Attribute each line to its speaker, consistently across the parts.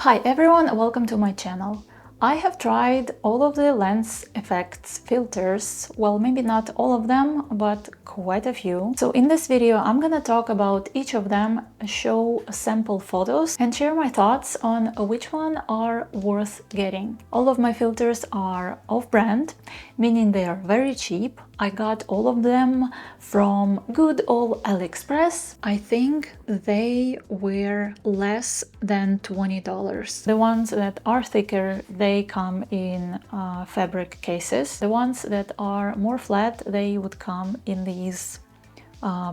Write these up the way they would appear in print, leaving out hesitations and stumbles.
Speaker 1: Hi everyone, welcome to my channel. I have tried all of the lens effects filters, well, maybe not all of them, but quite a few. So in this video I'm gonna talk about each of them, show sample photos and share my thoughts on which one are worth getting. All of my filters are off-brand, meaning they are very cheap. I got all of them from good old AliExpress. I think they were less than $20. The ones that are thicker, they come in fabric cases. The ones that are more flat, they would come in these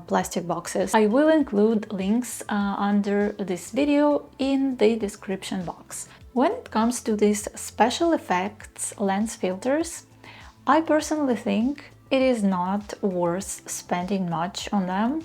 Speaker 1: plastic boxes. I will include links under this video in the description box. When it comes to these special effects lens filters, I personally think it is not worth spending much on them.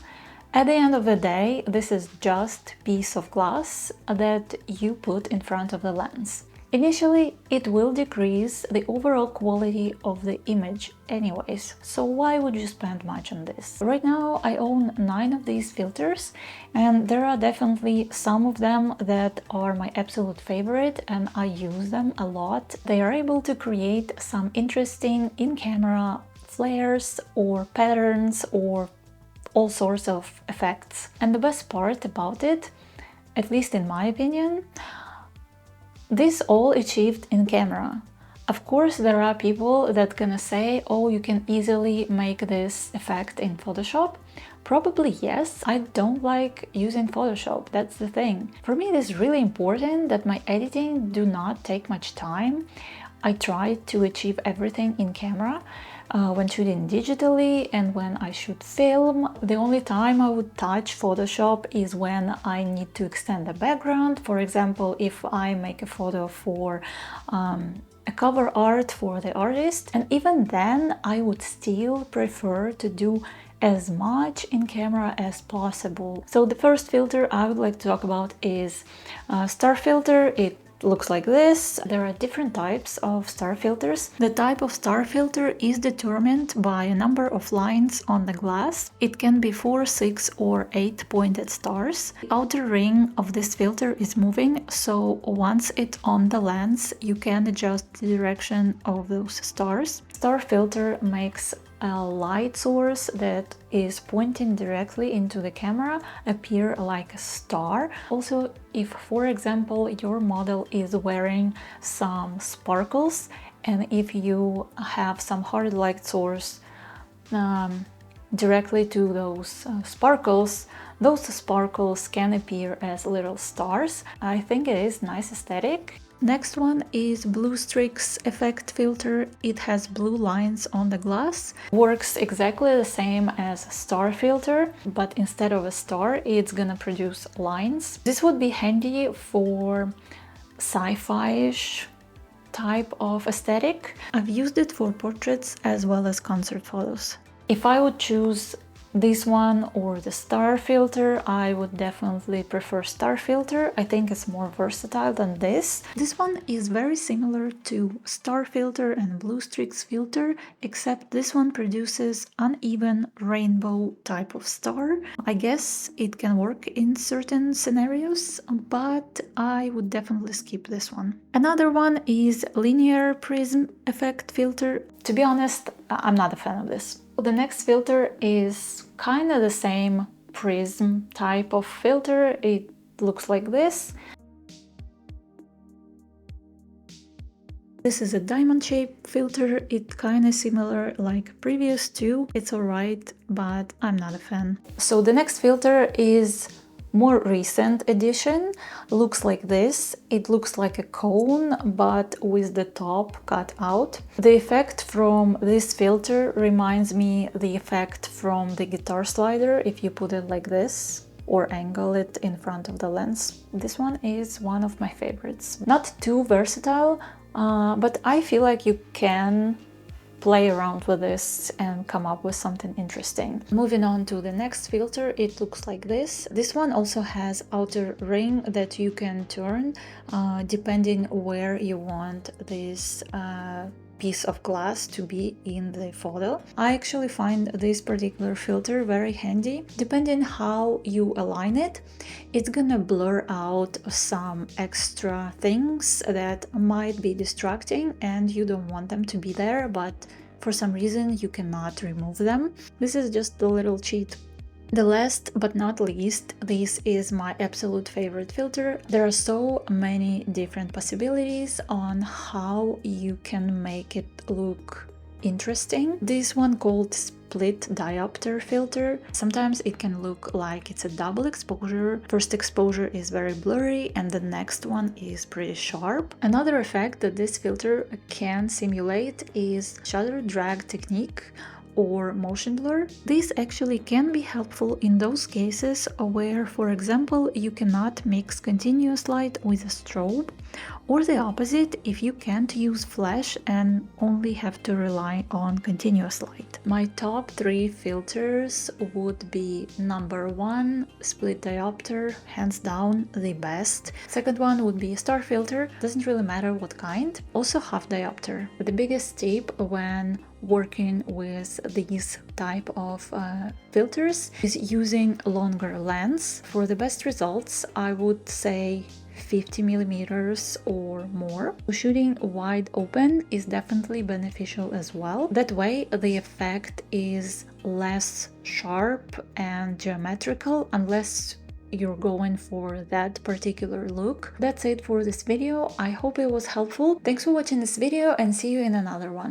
Speaker 1: At the end of the day, this is just a piece of glass that you put in front of the lens. Initially, it will decrease the overall quality of the image anyways, so why would you spend much on this? Right now I own 9 of these filters, and there are definitely some of them that are my absolute favorite and I use them a lot. They are able to create some interesting in-camera flares or patterns or all sorts of effects. And the best part about it, at least in my opinion, this all achieved in camera. Of course, there are people that gonna say, oh, you can easily make this effect in Photoshop. Probably yes. I don't like using Photoshop, that's the thing. For me, it is really important that my editing do not take much time. I try to achieve everything in camera. When shooting digitally and when I shoot film, the only time I would touch Photoshop is when I need to extend the background. For example, if I make a photo for a cover art for the artist, and even then I would still prefer to do as much in camera as possible. So the first filter I would like to talk about is star filter. It looks like this. There are different types of star filters. The type of star filter is determined by a number of lines on the glass. It can be 4, 6 or 8 pointed stars. The outer ring of this filter is moving, so once it's on the lens you can adjust the direction of those stars. Star filter makes a light source that is pointing directly into the camera appear like a star. Also, if for example your model is wearing some sparkles and if you have some hard light source directly to those sparkles can appear as little stars. I think it is nice aesthetic. Next one is blue streaks effect filter. It has blue lines on the glass. Works exactly the same as star filter, but instead of a star, it's gonna produce lines. This would be handy for sci-fi-ish type of aesthetic. I've used it for portraits as well as concert photos. If I would choose this one or the star filter, I would definitely prefer star filter. I think it's more versatile than this. This one is very similar to star filter and blue streaks filter, except this one produces uneven rainbow type of star. I guess it can work in certain scenarios, but I would definitely skip this one. Another one is linear prism effect filter. To be honest, I'm not a fan of this. The next filter is kind of the same prism type of filter. It looks like this. This is a diamond shape filter. It's kind of similar like previous two. It's alright, but I'm not a fan. So the next filter is more recent edition. Looks like this. It looks like a cone but with the top cut out. The effect from this filter reminds me the effect from the guitar slider if you put it like this or angle it in front of the lens. This one is one of my favorites. Not too versatile, but I feel like you can play around with this and come up with something interesting. Moving on to the next filter, it looks like this. This one also has outer ring that you can turn depending where you want this piece of glass to be in the photo. I actually find this particular filter very handy. Depending how you align it, it's gonna blur out some extra things that might be distracting and you don't want them to be there, but for some reason you cannot remove them. This is just a little cheat. The last but not least, this is my absolute favorite filter. There are so many different possibilities on how you can make it look interesting. This one called split diopter filter. Sometimes it can look like it's a double exposure. First exposure is very blurry and the next one is pretty sharp. Another effect that this filter can simulate is shutter drag technique or motion blur. This actually can be helpful in those cases where, for example, you cannot mix continuous light with a strobe, or the opposite if you can't use flash and only have to rely on continuous light. My top 3 filters would be number 1, split diopter, hands down the best. Second one would be star filter, doesn't really matter what kind. Also half diopter. But the biggest tip when working with these type of filters is using longer lens. For the best results, I would say 50 millimeters or more. Shooting wide open is definitely beneficial as well. That way the effect is less sharp and geometrical unless you're going for that particular look. That's it for this video. I hope it was helpful. Thanks for watching this video and see you in another one.